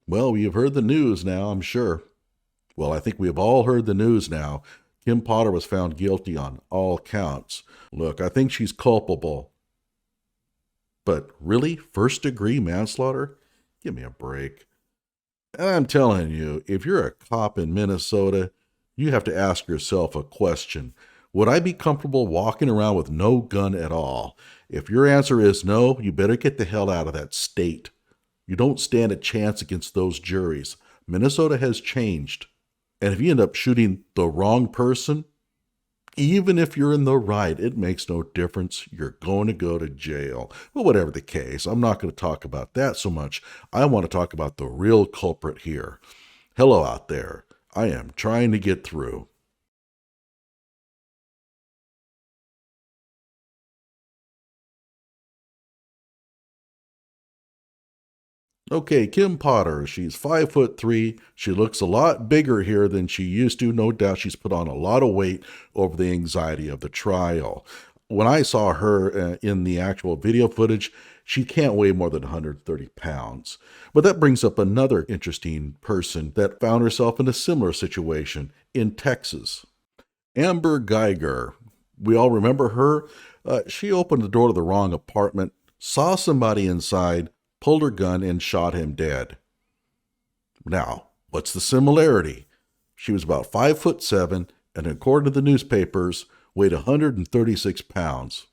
Well, you've heard the news now, I'm sure. Well, I think we have all heard the news now. Kim Potter was found guilty on all counts. Look, I think she's culpable. But really? First-degree manslaughter? Give me a break. And I'm telling you, if you're a cop in Minnesota, you have to ask yourself a question. Would I be comfortable walking around with no gun at all? If your answer is no, you better get the hell out of that state. You don't stand a chance against those juries. Minnesota has changed. And if you end up shooting the wrong person, even if you're in the right, it makes no difference. You're going to go to jail. Well, whatever the case, I'm not going to talk about that so much. I want to talk about the real culprit here. Hello out there. I am trying to get through. Okay, Kim Potter. She's 5'3". She looks a lot bigger here than she used to. No doubt she's put on a lot of weight over the anxiety of the trial. When I saw her in the actual video footage, she can't weigh more than 130 pounds. But that brings up another interesting person that found herself in a similar situation in Texas. Amber Geiger. We all remember her. She opened the door to the wrong apartment, saw somebody inside, pulled her gun, and shot him dead. Now, what's the similarity? She was about 5'7", and according to the newspapers, weighed 136 pounds.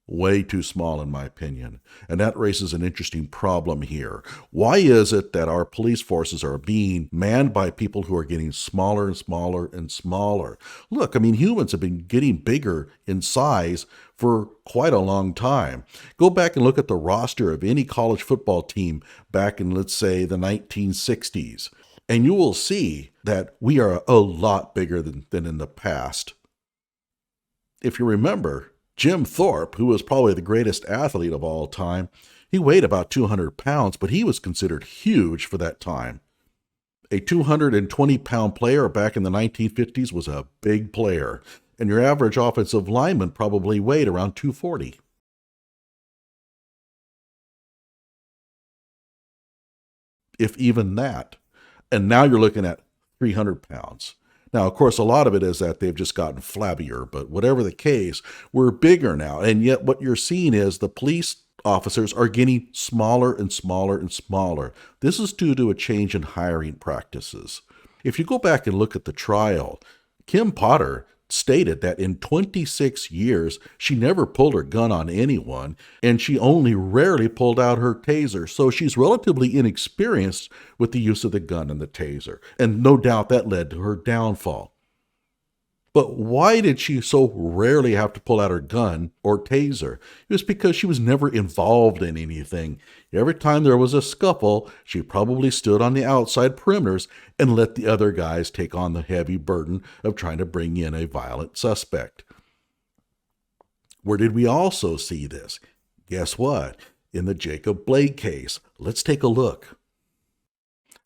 Way too small, in my opinion. And that raises an interesting problem here. Why is it that our police forces are being manned by people who are getting smaller and smaller and smaller? Look, I mean, humans have been getting bigger in size for quite a long time. Go back and look at the roster of any college football team back in, let's say, the 1960s. And you will see that we are a lot bigger than in the past. If you remember, Jim Thorpe, who was probably the greatest athlete of all time, he weighed about 200 pounds, but he was considered huge for that time. A 220-pound player back in the 1950s was a big player, and your average offensive lineman probably weighed around 240. If even that. And now you're looking at 300 pounds. Now, of course, a lot of it is that they've just gotten flabbier, but whatever the case, we're bigger now. And yet what you're seeing is the police officers are getting smaller and smaller and smaller. This is due to a change in hiring practices. If you go back and look at the trial, Kim Potter stated that in 26 years, she never pulled her gun on anyone, and she only rarely pulled out her taser. So she's relatively inexperienced with the use of the gun and the taser. And no doubt that led to her downfall. But why did she so rarely have to pull out her gun or taser? It was because she was never involved in anything. Every time there was a scuffle, she probably stood on the outside perimeters and let the other guys take on the heavy burden of trying to bring in a violent suspect. Where did we also see this? Guess what? In the Jacob Blake case. Let's take a look.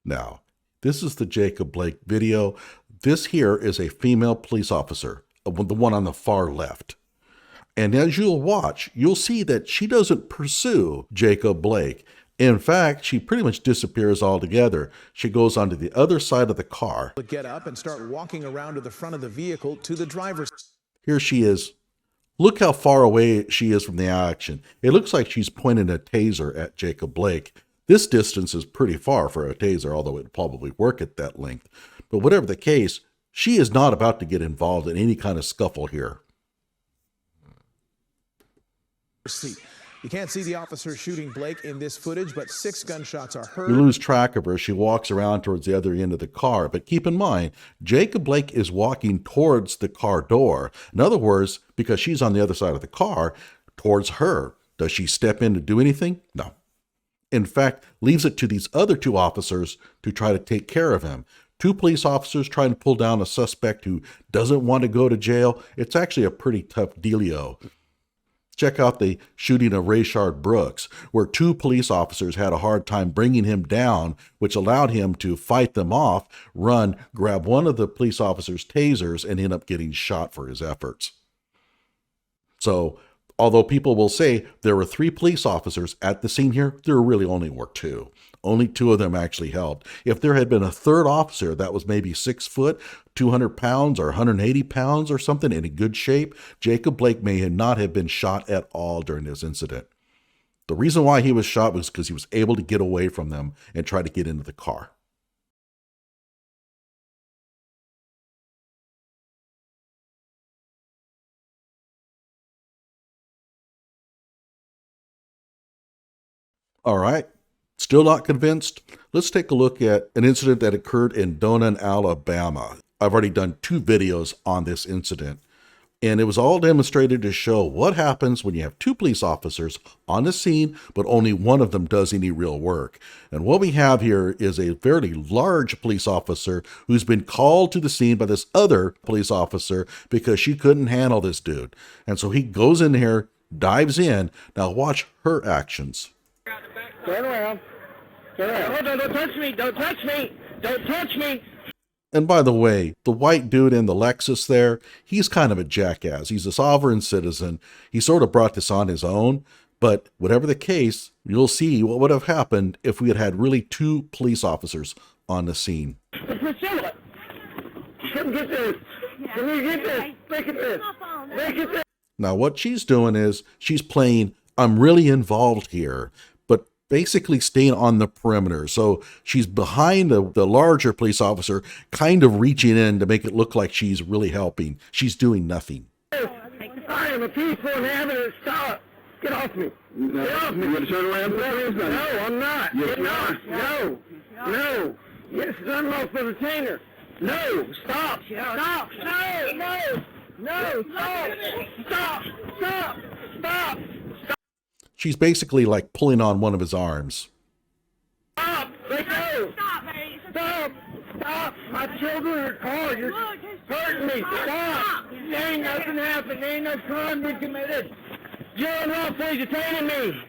Now, this is the Jacob Blake video. This here is a female police officer, the one on the far left. And as you'll watch, you'll see that she doesn't pursue Jacob Blake. In fact, she pretty much disappears altogether. She goes onto the other side of the car. Get up and start walking around to the front of the vehicle to the driver's. Here she is. Look how far away she is from the action. It looks like she's pointing a taser at Jacob Blake. This distance is pretty far for a taser, although it would probably work at that length. But whatever the case, she is not about to get involved in any kind of scuffle here. You can't see the officer shooting Blake in this footage, but 6 gunshots are heard. You lose track of her. She walks around towards the other end of the car. But keep in mind, Jacob Blake is walking towards the car door. In other words, because she's on the other side of the car, towards her. Does she step in to do anything? No. In fact, leaves it to these other 2 officers to try to take care of him. 2 police officers trying to pull down a suspect who doesn't want to go to jail. It's actually a pretty tough dealio. Check out the shooting of Rayshard Brooks, where 2 police officers had a hard time bringing him down, which allowed him to fight them off, run, grab one of the police officers' tasers, and end up getting shot for his efforts. So Although people will say there were 3 police officers at the scene here, there really only were 2. Only 2 of them actually helped. If there had been a third officer that was maybe 6 foot, 200 pounds or 180 pounds or something in good shape, Jacob Blake may not have been shot at all during this incident. The reason why he was shot was because he was able to get away from them and try to get into the car. All right. Still not convinced? Let's take a look at an incident that occurred in Donan, Alabama. I've already done 2 videos on this incident, and it was all demonstrated to show what happens when you have 2 police officers on the scene, but only one of them does any real work. And what we have here is a fairly large police officer who's been called to the scene by this other police officer because she couldn't handle this dude. And so he goes in here, dives in. Now watch her actions. Turn around. Turn around. Hold on, don't touch me. Don't touch me. Don't touch me. And by the way, the white dude in the Lexus there, he's kind of a jackass. He's a sovereign citizen. He sort of brought this on his own. But whatever the case, you'll see what would have happened if we had had really 2 police officers on the scene. Priscilla, come get this. Can you get this? Look at this. Look at this. Now what she's doing is she's playing, I'm really involved here, but basically staying on the perimeter. So she's behind the larger police officer, kind of reaching in to make it look like she's really helping. She's doing nothing. I am a peaceful inhabitant. Stop. Get off me. No. Get off me. You want to turn around? No, I'm not. Yes, not. No. No. Yes, it's unlawful retainer. No. Stop. Stop. No. No. No. Stop. Stop. Stop. Stop. She's basically like pulling on one of his arms. Stop! Let go! Stop, baby! Stop! Stop! My children are called. You're hurting me. Stop! There ain't nothing happened. There ain't no crime been committed. You're unlawfully detaining me.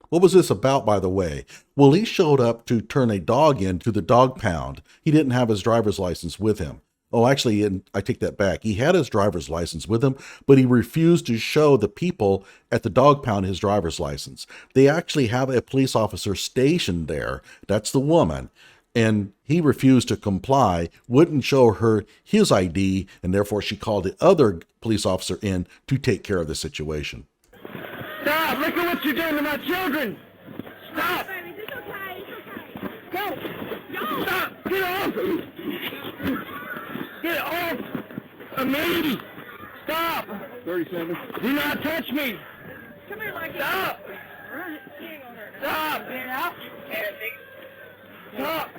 What was this about, by the way? Well, he showed up to turn a dog in to the dog pound. He didn't have his driver's license with him. Oh, actually, and I take that back. He had his driver's license with him, but he refused to show the people at the dog pound his driver's license. They actually have a police officer stationed there. That's the woman. And he refused to comply, wouldn't show her his ID, and therefore she called the other police officer in to take care of the situation. Stop! Look at what you're doing to my children! Stop! It's okay. It's okay. Go! Stop! Get off of me! Get off of me! Stop! 37. Do not touch me! Come here, like Stop! Stop! Stop. Stop!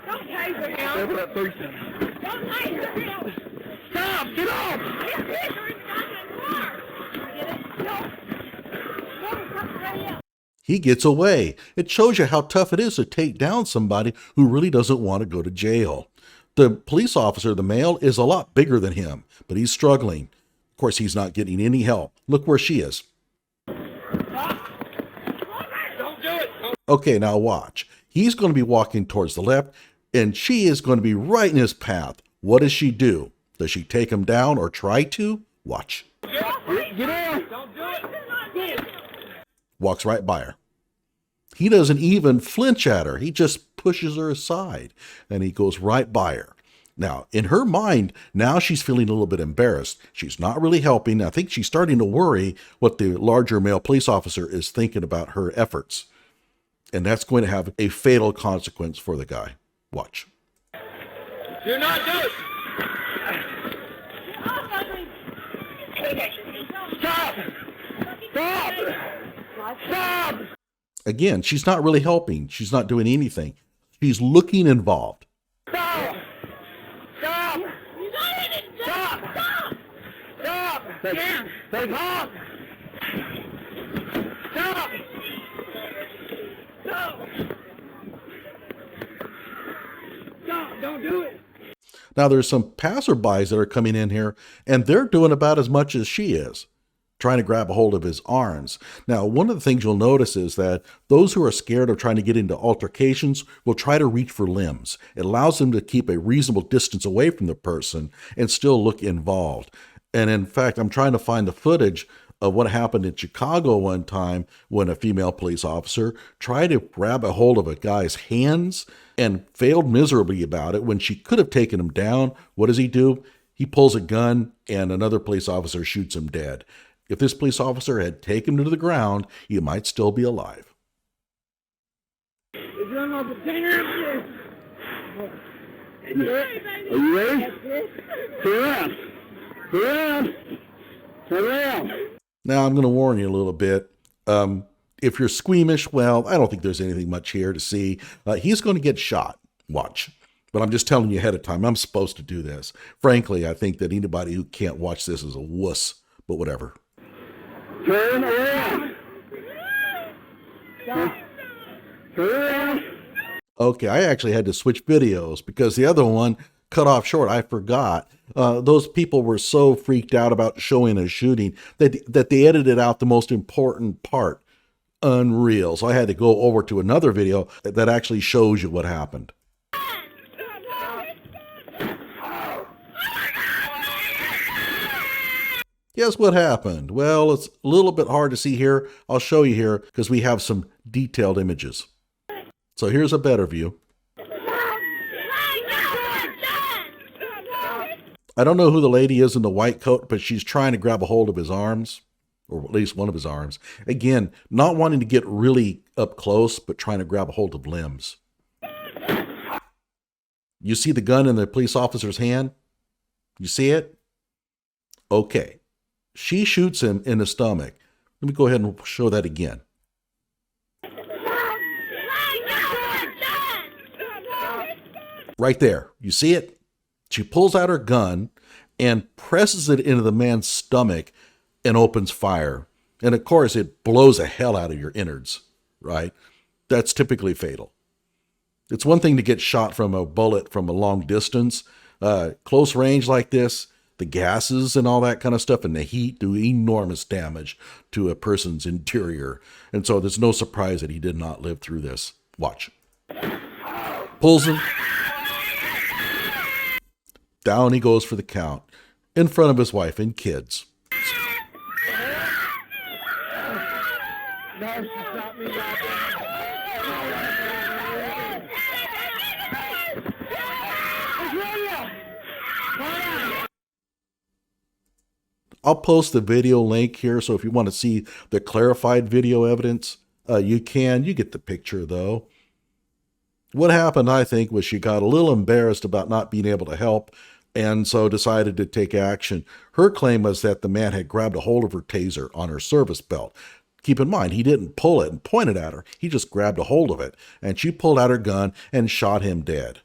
Don't taser him. Over at 37. Don't taser him. Stop! Get off! His kids are in the goddamn car. Get it? No. He gets away. It shows you how tough it is to take down somebody who really doesn't want to go to jail. The police officer, the male, is a lot bigger than him, but he's struggling. Of course, he's not getting any help. Look where she is. Don't do it! Okay, now watch. He's going to be walking towards the left, and she is going to be right in his path. What does she do? Does she take him down or try to? Watch. Get on! Don't do it! Walks right by her. He doesn't even flinch at her. He just pushes her aside, and he goes right by her. Now, in her mind, now she's feeling a little bit embarrassed. She's not really helping. I think she's starting to worry what the larger male police officer is thinking about her efforts. And that's going to have a fatal consequence for the guy. Watch. Do not do it! Stop! Stop! Stop! Again, she's not really helping. She's not doing anything. She's looking involved. Stop! Stop! Stop! Stop! Stop! Stop! Stop! Stop! Stop! Don't do it! Now, there's some passerbys that are coming in here, and they're doing about as much as she is, trying to grab a hold of his arms. Now, one of the things you'll notice is that those who are scared of trying to get into altercations will try to reach for limbs. It allows them to keep a reasonable distance away from the person and still look involved. And in fact, I'm trying to find the footage of what happened in Chicago one time when a female police officer tried to grab a hold of a guy's hands and failed miserably about it. When she could have taken him down, what does he do? He pulls a gun and another police officer shoots him dead. If this police officer had taken him to the ground, he might still be alive. Are you ready? Turn around. Turn around. Turn around. Now, I'm going to warn you a little bit. If you're squeamish, well, I don't think there's anything much here to see. He's going to get shot. Watch. But I'm just telling you ahead of time, I'm supposed to do this. Frankly, I think that anybody who can't watch this is a wuss, but whatever. Turn around. Turn around. Okay, I actually had to switch videos because the other one cut off short. I forgot. Those people were so freaked out about showing a shooting that they edited out the most important part. Unreal. So I had to go over to another video that actually shows you what happened. Guess what happened? Well, it's a little bit hard to see here. I'll show you here because we have some detailed images. So here's a better view. I don't know who the lady is in the white coat, but she's trying to grab a hold of his arms, or at least one of his arms. Again, not wanting to get really up close, but trying to grab a hold of limbs. You see the gun in the police officer's hand? You see it? Okay. She shoots him in the stomach. Let me go ahead and show that again. Right there. You see it? She pulls out her gun and presses it into the man's stomach and opens fire. And of course, it blows the hell out of your innards, right? That's typically fatal. It's one thing to get shot from a bullet from a long distance. Close range like this, the gases and all that kind of stuff and the heat do enormous damage to a person's interior. And so there's no surprise that he did not live through this. Watch. Pulls him. Down he goes for the count in front of his wife and kids. I'll post the video link here, so if you want to see the clarified video evidence, you can. You get the picture, though. What happened, I think, was she got a little embarrassed about not being able to help, and so decided to take action. Her claim was that the man had grabbed a hold of her taser on her service belt. Keep in mind, he didn't pull it and point it at her. He just grabbed a hold of it, and she pulled out her gun and shot him dead.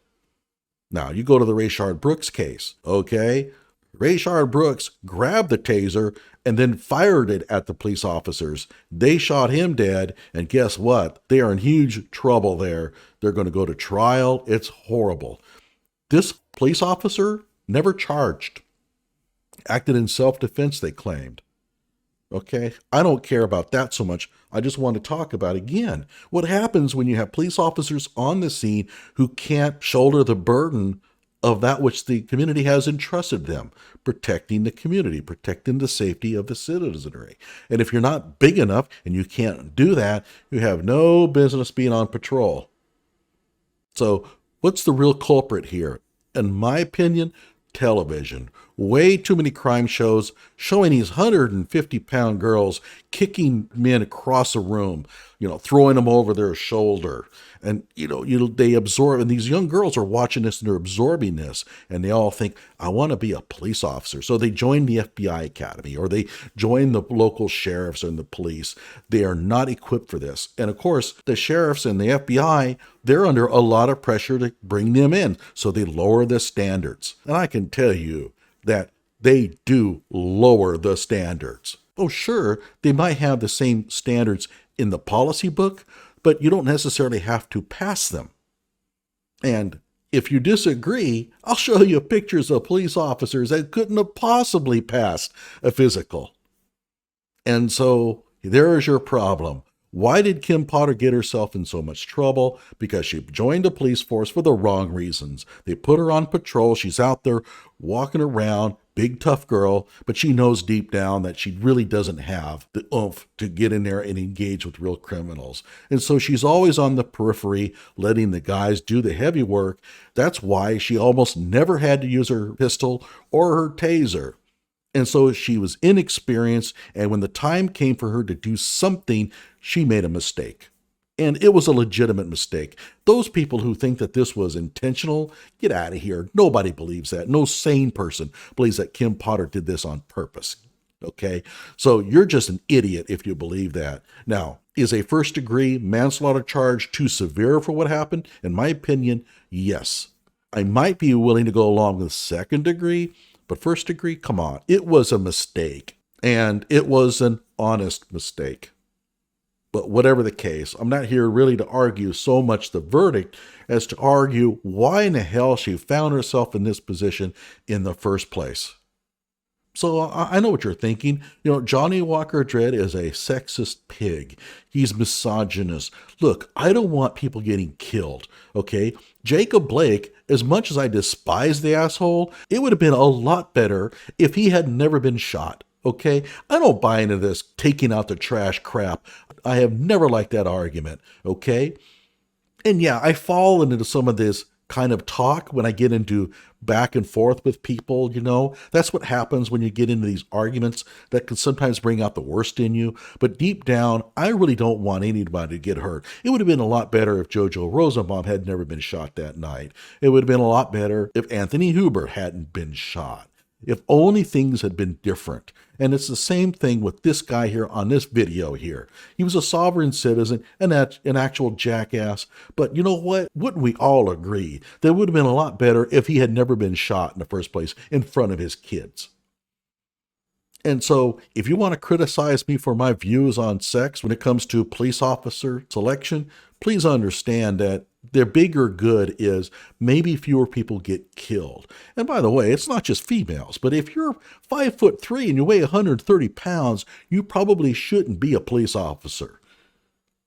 Now, you go to the Rayshard Brooks case, okay? Rayshard Brooks grabbed the taser and then fired it at the police officers. They shot him dead, and guess what? They are in huge trouble there. They're going to go to trial. It's horrible. This police officer never charged. Acted in self-defense, they claimed. Okay, I don't care about that so much. I just want to talk about, again, what happens when you have police officers on the scene who can't shoulder the burden of that which the community has entrusted them, protecting the community, protecting the safety of the citizenry. And if you're not big enough and you can't do that, you have no business being on patrol. So what's the real culprit here? In my opinion, television. Way too many crime shows showing these 150-pound girls kicking men across a room, throwing them over their shoulder. And, they absorb, and these young girls are watching this and they're absorbing this. And they all think, I want to be a police officer. So they join the FBI Academy or they join the local sheriffs and the police. They are not equipped for this. And of course, the sheriffs and the FBI, they're under a lot of pressure to bring them in. So they lower the standards. And I can tell you that they do lower the standards. Oh, sure, they might have the same standards in the policy book, but you don't necessarily have to pass them. And if you disagree, I'll show you pictures of police officers that couldn't have possibly passed a physical. And so there is your problem. Why did Kim Potter get herself in so much trouble? Because she joined the police force for the wrong reasons. They put her on patrol. She's out there walking around, big tough girl, but she knows deep down that she really doesn't have the oomph to get in there and engage with real criminals. And so she's always on the periphery, letting the guys do the heavy work. That's why she almost never had to use her pistol or her taser. And so she was inexperienced, and when the time came for her to do something, she made a mistake. And it was a legitimate mistake. Those people who think that this was intentional, get out of here. Nobody believes that. No sane person believes that Kim Potter did this on purpose. Okay? So you're just an idiot if you believe that. Now, is a first-degree manslaughter charge too severe for what happened? In my opinion, yes. I might be willing to go along with second degree, but first degree, come on. It was a mistake, and it was an honest mistake. But whatever the case, I'm not here really to argue so much the verdict as to argue why in the hell she found herself in this position in the first place. So I know what you're thinking. You know, Johnnie Walker Dredd is a sexist pig. He's misogynist. Look, I don't want people getting killed, okay? Jacob Blake, as much as I despise the asshole, it would have been a lot better if he had never been shot, okay? I don't buy into this taking out the trash crap. I have never liked that argument, okay? And yeah, I fall into some of this kind of talk when I get into back and forth with people, you know. That's what happens when you get into these arguments that can sometimes bring out the worst in you. But deep down, I really don't want anybody to get hurt. It would have been a lot better if JoJo Rosenbaum had never been shot that night. It would have been a lot better if Anthony Huber hadn't been shot. If only things had been different. And it's the same thing with this guy here on this video here. He was a sovereign citizen and an actual jackass. But you know what? Wouldn't we all agree that it would have been a lot better if he had never been shot in the first place in front of his kids? And so if you want to criticize me for my views on sex when it comes to police officer selection, please understand that their bigger good is maybe fewer people get killed. And by the way, it's not just females, but if you're 5'3" and you weigh 130 pounds, you probably shouldn't be a police officer.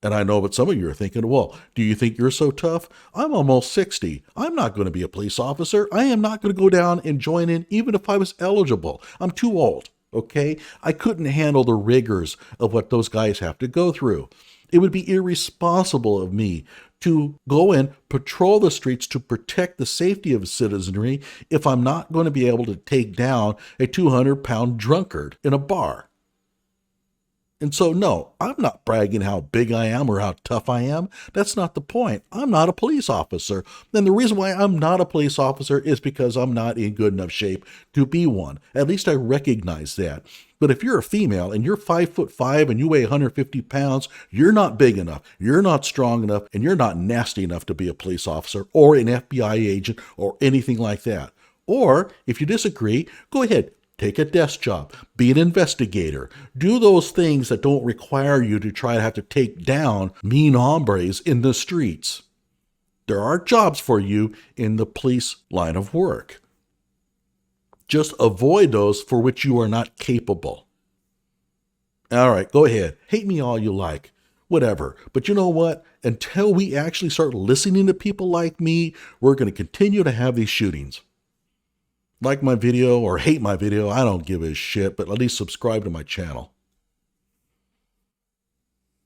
And I know what some of you are thinking, well, do you think you're so tough? I'm almost 60. I'm not going to be a police officer. I am not going to go down and join in even if I was eligible. I'm too old, okay? I couldn't handle the rigors of what those guys have to go through. It would be irresponsible of me to go and patrol the streets to protect the safety of citizenry if I'm not going to be able to take down a 200-pound drunkard in a bar. And so, no, I'm not bragging how big I am or how tough I am. That's not the point. I'm not a police officer. And the reason why I'm not a police officer is because I'm not in good enough shape to be one. At least I recognize that. But if you're a female and you're 5'5" and you weigh 150 pounds, you're not big enough, you're not strong enough, and you're not nasty enough to be a police officer or an FBI agent or anything like that. Or if you disagree, go ahead. Take a desk job, be an investigator, do those things that don't require you to try to have to take down mean hombres in the streets. There are jobs for you in the police line of work. Just avoid those for which you are not capable. All right, go ahead. Hate me all you like. Whatever. But you know what? Until we actually start listening to people like me, we're going to continue to have these shootings. Like my video or hate my video, I don't give a shit, but at least subscribe to my channel.